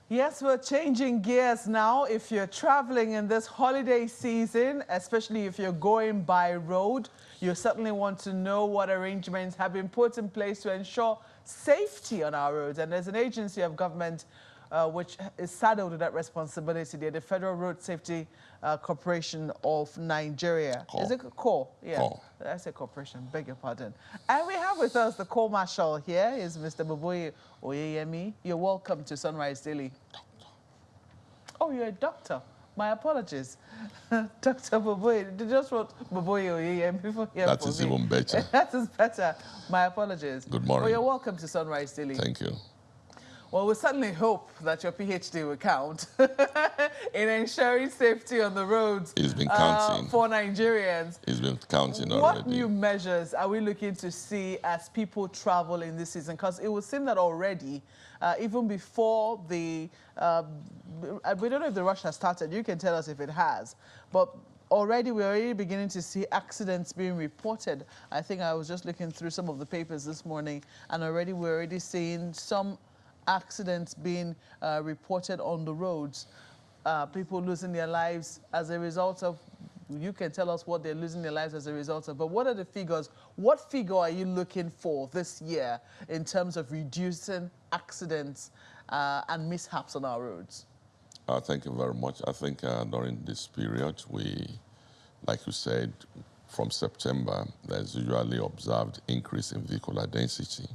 Yes, we're changing gears now. If you're traveling in this holiday season, especially if you're going by road, you certainly want to know what arrangements have been put in place to ensure safety on our roads. And there's an agency of government which is saddled with that responsibility. They're the Federal Road Safety Corporation of Nigeria. Call. Is it CORE? Yeah, Call. I say corporation, beg your pardon. And we have with us the Corps Marshal here, is Mr. Boboye Oyeyemi. You're welcome to Sunrise Daily. Oh, you're a doctor. My apologies. Dr. Boboye, they just wrote Boboye Oyeyemi before here. That is even better. That is better. My apologies. Good morning. Well, you're welcome to Sunrise Daily. Thank you. Well, we certainly hope that your PhD will count in ensuring safety on the roads. He's been counting. For Nigerians. He's been counting already. What new measures are we looking to see as people travel in this season? Because it would seem that already, even before the, we don't know if the rush has started. You can tell us if it has. But already, we're already beginning to see accidents being reported. I think I was just looking through some of the papers this morning, and already we're already seeing some accidents being reported on the roads, people losing their lives as a result of, you can tell us what they're losing their lives as a result of, but what are the figures? What figure are you looking for this year in terms of reducing accidents and mishaps on our roads? Thank you very much. I think during this period, we, like you said, from September, there's usually observed increase in vehicular density.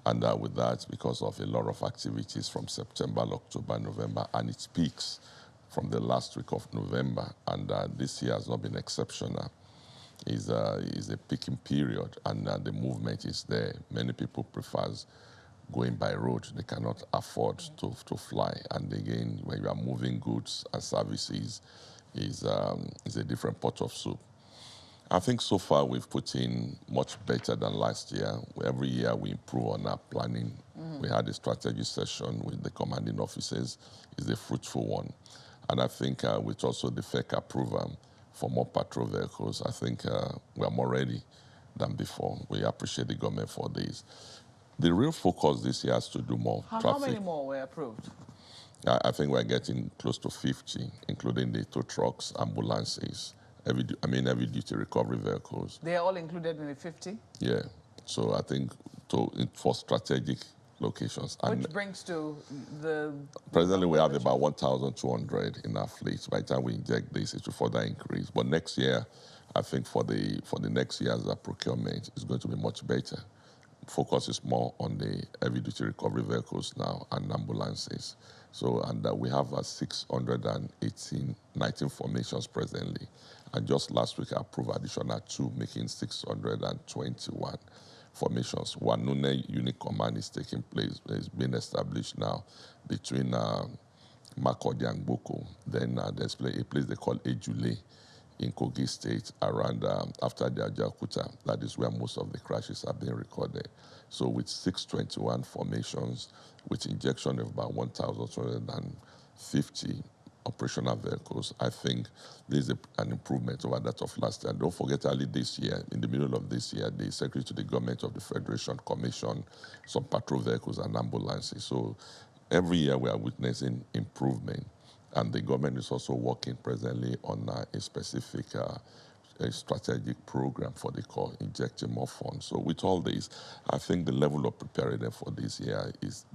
And with that, because of a lot of activities from September, October, November, and it peaks from the last week of November. And this year has not been exceptional. It's a peaking period, and the movement is there. Many people prefer going by road. They cannot afford to fly. And again, when you are moving goods and services, is a different pot of soup. I think so far we've put in much better than last year. Every year we improve on our planning. We had a strategy session with the commanding officers. It's a fruitful one. And I think with also the FEC approval for more patrol vehicles, I think we are more ready than before. We appreciate the government for this. The real focus this year is to do more traffic. How many more were approved? I think we're getting close to 50, including the tow trucks, ambulances, heavy duty recovery vehicles. They are all included in the 50? Yeah. So I think for strategic locations. Which brings to the... Presently we have about 1,200 in our fleet. By the time we inject this, it will further increase. But next year, I think for the next year's procurement, it's going to be much better. Focus is more on the heavy duty recovery vehicles now and ambulances. So, and we have 19 formations presently. And just last week, I approved additional 2, making 621 formations. One Nune unit command is taking place, is being established now between Makurdi and Boko. Then there's a place they call Ejule in Kogi State around after the Ajakuta. That is where most of the crashes are being recorded. So with 621 formations, with injection of about 1,250 operational vehicles, I think this is an improvement over that of last year. And don't forget, early this year, in the middle of this year, the Secretary to the Government of the Federation commissioned some patrol vehicles and ambulances. So every year we are witnessing improvement. And the government is also working presently on a specific a strategic program for the call, injecting more funds. So with all this, I think the level of preparedness for this year is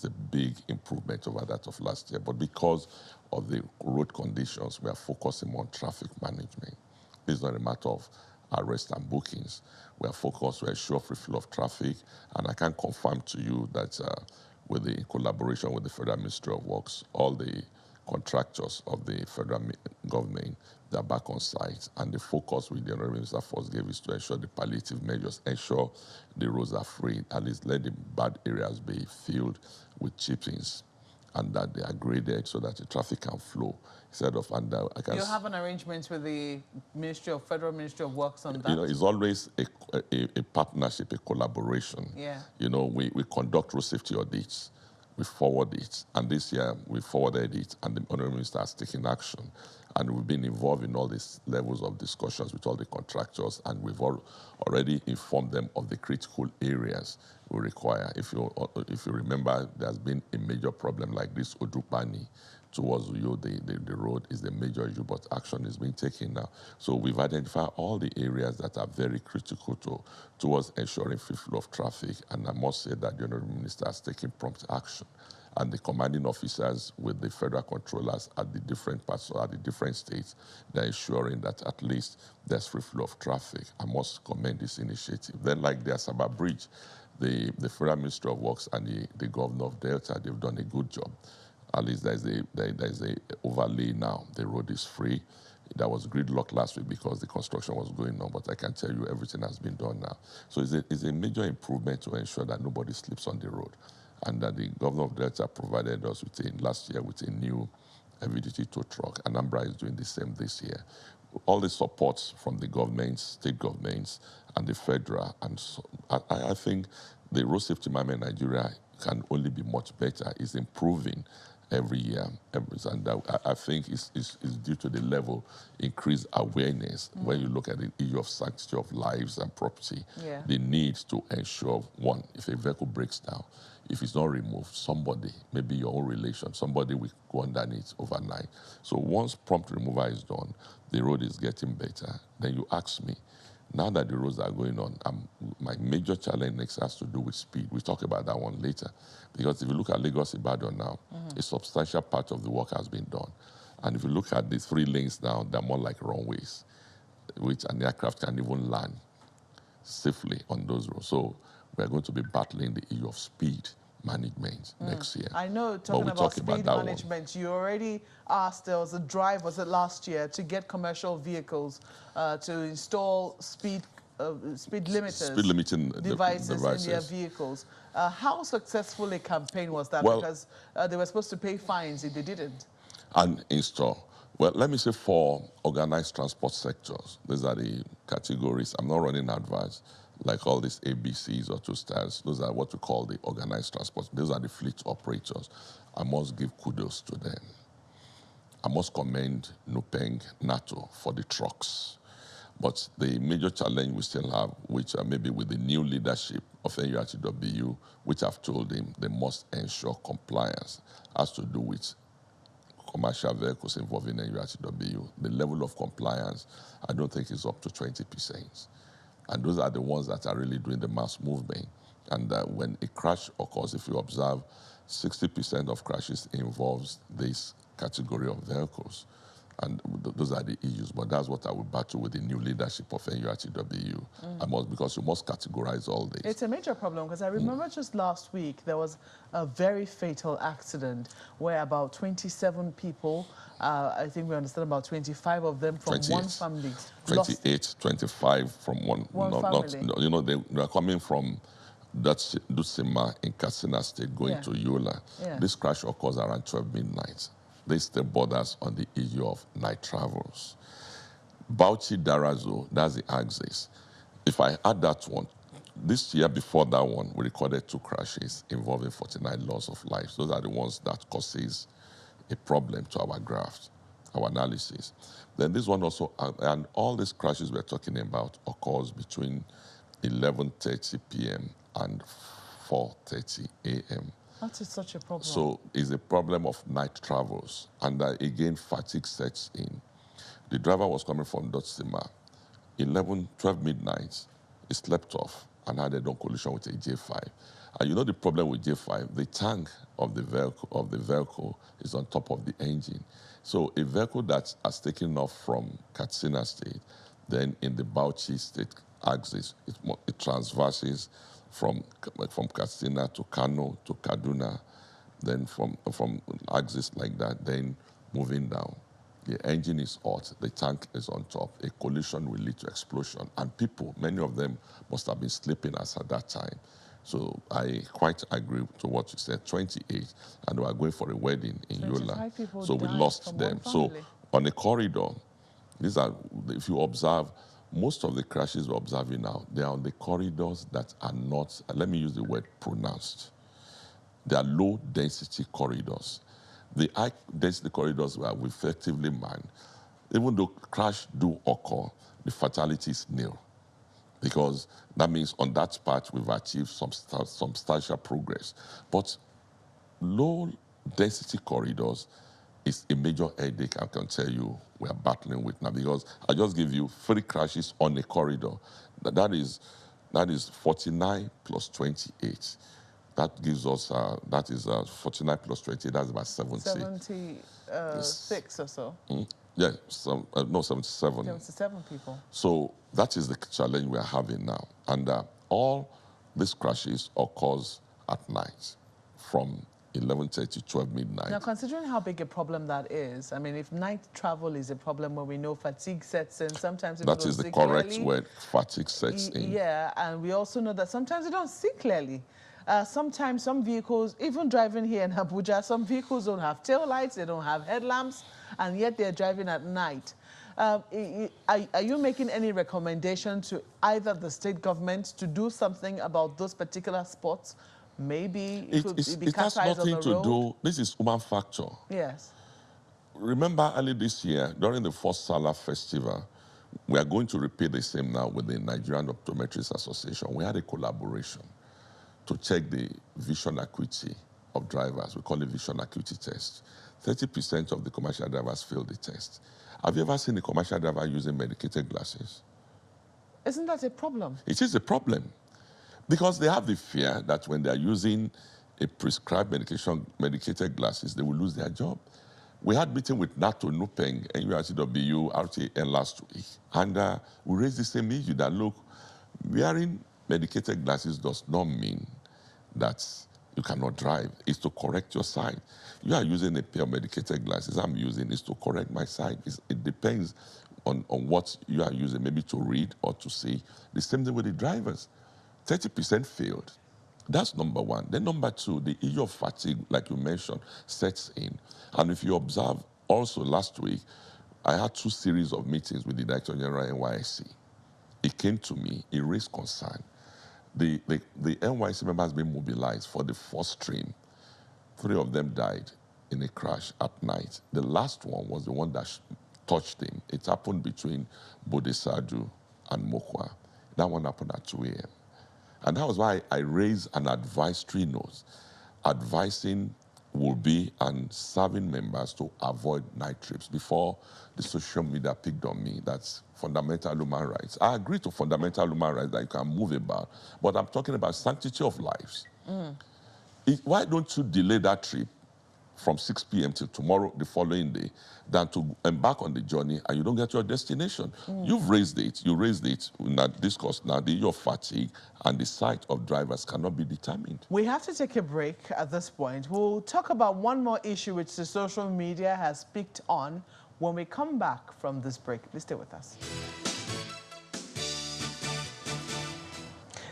a big improvement over that of last year. But because of the road conditions, we are focusing on traffic management. This is not a matter of arrest and bookings. We are focused to ensure free flow of traffic. And I can confirm to you that with the collaboration with the Federal Ministry of Works, all the contractors of the federal government, they're back on site, and the focus with the Honorable Minister first gave is to ensure the palliative measures, ensure the roads are free, at least let the bad areas be filled with chippings, and that they are graded so that the traffic can flow. Instead of, and you have an arrangement with the Federal Ministry of Works on that? You know, it's always a partnership, a collaboration. Yeah. You know, we conduct road safety audits. we forward it. And this year, we forwarded it, and the Honourable Minister has taken action. And we've been involved in all these levels of discussions with all the contractors, and we've already informed them of the critical areas we require. If you remember, there's been a major problem like this, Odupani towards Uyo, the road is the major issue, but action is being taken now. So we've identified all the areas that are very critical towards ensuring free flow of traffic, and I must say that the Honourable Minister has taken prompt action. And the commanding officers with the federal controllers at the different parts, or at the different states, they're ensuring that at least there's free flow of traffic. I must commend this initiative. Then, like the Asaba Bridge, the Federal Ministry of Works and the Governor of Delta, they've done a good job. At least there's a overlay now. The road is free. There was gridlock last week because the construction was going on, but I can tell you everything has been done now. So it's a major improvement to ensure that nobody sleeps on the road. And that the Governor of Delta provided us last year with a new heavy-duty tow truck. Anambra is doing the same this year. All the supports from the governments, state governments, and the federal, and so, I think the road safety management in Nigeria can only be much better. It's improving every year, and I think it's due to the level increased awareness when you look at the issue of sanctity of lives and property, the need to ensure, one, if a vehicle breaks down, if it's not removed, somebody, maybe your own relation, somebody will go underneath overnight. So once prompt removal is done, the road is getting better. Then you ask me, now that the roads are going on, my major challenge next has to do with speed. We'll talk about that one later. Because if you look at Lagos-Ibadan now, a substantial part of the work has been done. And if you look at the 3 lanes now, they're more like runways, which an aircraft can even land safely on those roads. So we're going to be battling the issue of speed management next year. I know, talking about speed management, you already asked, there was a drive, was it last year, to get commercial vehicles to install speed limiters, speed limiting devices in their vehicles. How successful a campaign was that? Well, because they were supposed to pay fines if they didn't. And install. Well, let me say for organized transport sectors, these are the categories. I'm not running adverts like all these ABCs or 2-stars. Those are what we call the organized transport. Those are the fleet operators. I must give kudos to them. I must commend Nupeng NATO for the trucks. But the major challenge we still have, which maybe with the new leadership of NURTW, which I've told him they must ensure compliance, has to do with commercial vehicles involving NURTW. The level of compliance, I don't think is up to 20%. And those are the ones that are really doing the mass movement. And when a crash occurs, if you observe, 60% of crashes involves this category of vehicles. And those are the issues. But that's what I will battle with the new leadership of NURTW. Because you must categorize all this. It's a major problem, because I remember just last week there was a very fatal accident where about 27 people, I think we understand about 25 of them from 28. one family. 28, 25 from one family. You know, they are coming from Dutsima in Katsina State going to Yola. This crash occurs around 12 midnight. This still borders on the issue of night travels. Bauchi Darazo, that's the axis. If I add that one, this year before that one, we recorded 2 crashes involving 49 loss of lives. Those are the ones that causes a problem to our graph, our analysis. Then this one also, and all these crashes we're talking about occurs between 11:30 p.m. and 4:30 a.m. That is such a problem. So it's a problem of night travels. And again, fatigue sets in. The driver was coming from Dotsima. 12 midnight, he slept off and had a collision with a J5. And you know the problem with J5, the tank of the vehicle is on top of the engine. So a vehicle that has taken off from Katsina State, then in the Bauchi State axis, it transverses from Katsina to Kano to Kaduna, then from axis like that, then moving down. The engine is hot, the tank is on top. A collision will lead to explosion. And people, many of them must have been sleeping as at that time. So I quite agree to what you said, 28, and we are going for a wedding in Yola. So we lost them. So on the corridor, these are, if you observe, most of the crashes we're observing now, they are on the corridors that are not, let me use the word pronounced. They are low-density corridors. The high-density corridors were effectively manned. Even though crash do occur, the fatality is nil, because that means on that part we've achieved some substantial progress. But low-density corridors is a major headache, I can tell you, we are battling with now, because I just give you 3 crashes on a corridor. That is 49 plus 28. That gives us, 49 plus 28, that's about 70. 76 or so. Yeah, no, 77. 77 people. So that is the challenge we are having now. And all these crashes occurs at night from 11:30, 12 midnight. Now, considering how big a problem that is, I mean, if night travel is a problem where we know fatigue sets in, sometimes people That is don't the see correct clearly. word, fatigue sets in. Yeah, and we also know that sometimes you don't see clearly. Sometimes some vehicles, even driving here in Abuja, some vehicles don't have tail lights, they don't have headlamps, and yet they're driving at night. Are you making any recommendation to either the state government to do something about those particular spots? Maybe it has nothing to do, this is human factor. Yes. Remember early this year, during the first Salah festival, we are going to repeat the same now with the Nigerian Optometrists Association. We had a collaboration to check the vision acuity of drivers. We call it vision acuity test. 30% of the commercial drivers failed the test. Have you ever seen a commercial driver using medicated glasses? Isn't that a problem? It is a problem, because they have the fear that when they are using a prescribed medicated glasses, they will lose their job. We had a meeting with NATO, NUPENG, NURTW, RTN last week, and we raised the same issue that, look, wearing medicated glasses does not mean that you cannot drive. It's to correct your sight. You are using a pair of medicated glasses. I'm using is to correct my sight. It depends on what you are using, maybe to read or to see. The same thing with the drivers. 30% failed. That's number one. Then number two, the issue of fatigue, like you mentioned, sets in. And if you observe, also last week, I had 2 series of meetings with the Director General NYSC. He came to me, he raised concern. The NYSC member has been mobilized for the first stream. 3 of them died in a crash at night. The last one was the one that touched him. It happened between Bodesadu and Mokwa. That one happened at 2 a.m. And that was why I raised an advisory note advising Will-be and serving members to avoid night trips before the social media picked on me. That's fundamental human rights. I agree to fundamental human rights that you can move about, but I'm talking about sanctity of lives. Why don't you delay that trip from 6 p.m. till tomorrow, the following day, than to embark on the journey and you don't get to your destination? You've raised it. You raised it in that discourse now. The issue of fatigue and the sight of drivers cannot be determined. We have to take a break at this point. We'll talk about one more issue which the social media has picked on when we come back from this break. Please stay with us.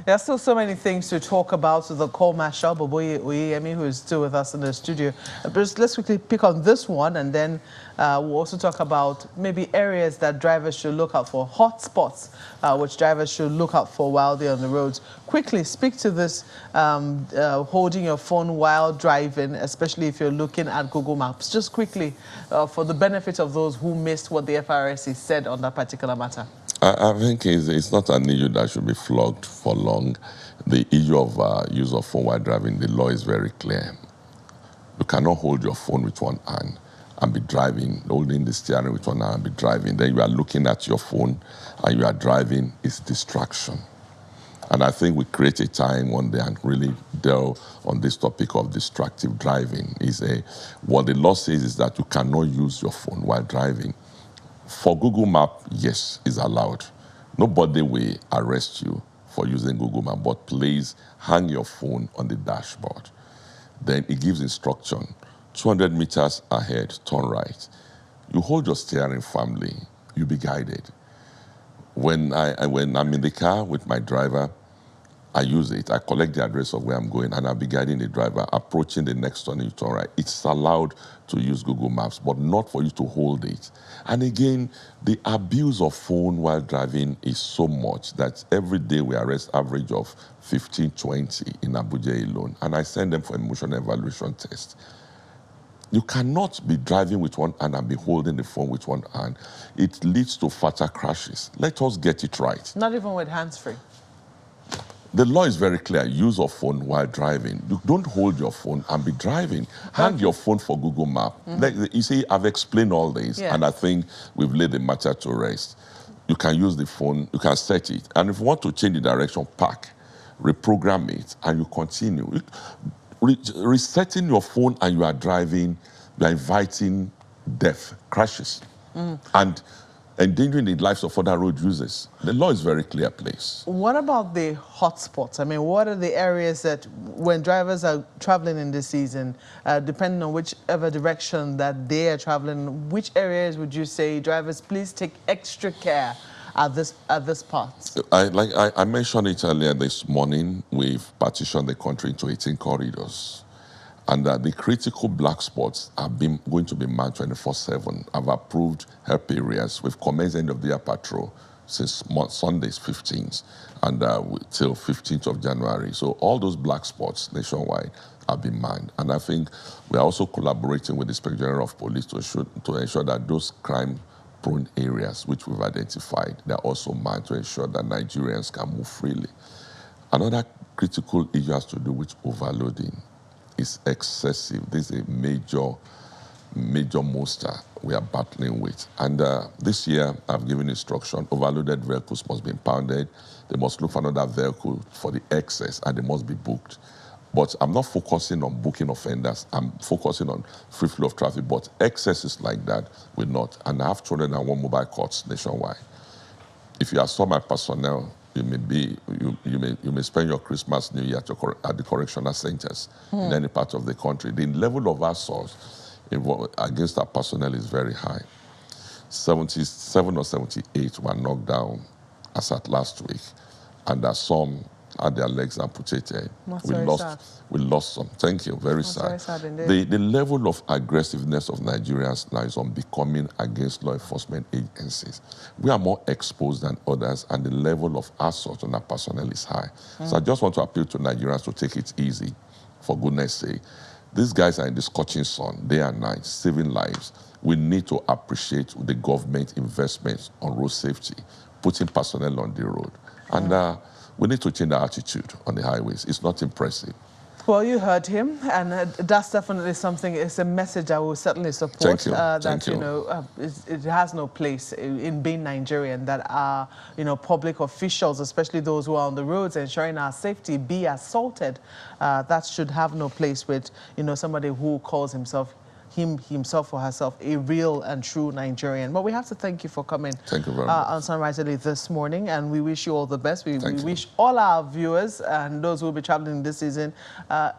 There are still so many things to talk about. So the call Marshal Boboye, who is still with us in the studio. But let's quickly pick on this one, and then we'll also talk about maybe areas that drivers should look out for, hot spots which drivers should look out for while they're on the roads. Quickly speak to this holding your phone while driving, especially if you're looking at Google Maps. Just quickly, for the benefit of those who missed what the FRSC said on that particular matter. I think it's not an issue that should be flogged for long. The issue of use of phone while driving, the law is very clear. You cannot hold your phone with one hand and be driving, holding the steering with one hand and be driving. Then you are looking at your phone and you are driving. It's distraction. And I think we create a time one day and really delve on this topic of distractive driving. What the law says is that you cannot use your phone while driving. For Google Map, yes, is allowed. Nobody will arrest you for using Google Map, but please hang your phone on the dashboard. Then it gives instruction. 200 meters ahead, turn right. You hold your steering firmly, you'll be guided. When I'm in the car with my driver, I use it. I collect the address of where I'm going, and I'll be guiding the driver, approaching the next turn, you turn right. It's allowed to use Google Maps, but not for you to hold it. And again, the abuse of phone while driving is so much that every day we arrest average of 15, 20 in Abuja alone, and I send them for emotional evaluation test. You cannot be driving with one hand and be holding the phone with one hand. It leads to fatal crashes. Let us get it right. Not even with hands-free. The law is very clear. Use of phone while driving. You don't hold your phone and be driving. Hand your phone for Google Map. You see, I've explained all this, and I think we've laid the matter to rest. You can use the phone. You can set it. And if you want to change the direction, park, reprogram it, and you continue. Resetting your phone and you are driving, you are inviting death, crashes, and endangering the lives of other road users. The law is very clear, please. What about the hotspots? I mean, what are the areas that when drivers are traveling in this season, depending on whichever direction that they are traveling, which areas would you say, drivers, please take extra care at this part? I mentioned it earlier this morning. We've partitioned the country into 18 corridors. And the critical black spots are going to be manned 24/7. I've approved help areas. We've commenced end of the year patrol since Sunday's 15th and till 15th of January. So all those black spots nationwide have been manned. And I think we're also collaborating with the Inspector General of Police to ensure that those crime-prone areas which we've identified, they're also manned to ensure that Nigerians can move freely. Another critical issue has to do with overloading. Is excessive. This is a major monster we are battling with. And this year, I've given instruction, overloaded vehicles must be impounded. They must look for another vehicle for the excess, and they must be booked. But I'm not focusing on booking offenders. I'm focusing on free flow of traffic. But excesses like that will not. And I have 201 mobile courts nationwide. If you assault my personnel, you may spend your Christmas, New Year at the correctional centers in any part of the country. The level of assault against our personnel is very high. 77 or 78 were knocked down as at last week, and some had their legs amputated. We lost some. Thank you. Very sad. The level of aggressiveness of Nigerians now is on becoming against law enforcement agencies. We are more exposed than others, and the level of assault on our personnel is high. So I just want to appeal to Nigerians to take it easy, for goodness sake. These guys are in the scorching sun, day and night, saving lives. We need to appreciate the government investments on road safety, putting personnel on the road. And we need to change our attitude on the highways. It's not impressive. Well, you heard him, and that's definitely something. It's a message I will certainly support. Thank you. That it has no place in being Nigerian. That our public officials, especially those who are on the roads ensuring our safety, be assaulted. That should have no place with somebody who calls himself or herself a real and true Nigerian. But we have to thank you for coming on Sunrise Early this morning, and we wish you all the best. We wish all our viewers and those who will be traveling this season a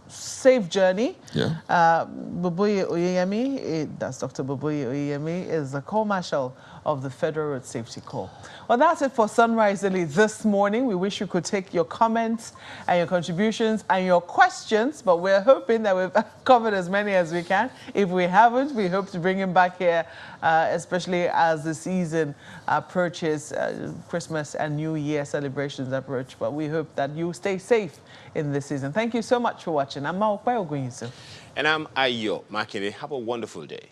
safe journey. Bubuyi Oyeyemi, that's Dr. Bubuyi Oyeyemi, is the co-marshal of the Federal Road Safety Corps. Well, that's it for Sunrise Early this morning. We wish you could take your comments and your contributions and your questions, but we're hoping that we've covered as many as we can. If we haven't, we hope to bring him back here, especially as the season approaches, Christmas and New Year celebrations approach. But we hope that you stay safe in this season. Thank you so much for watching. I'm Mao Ogunyiso. And I'm Ayo Makinde. Have a wonderful day.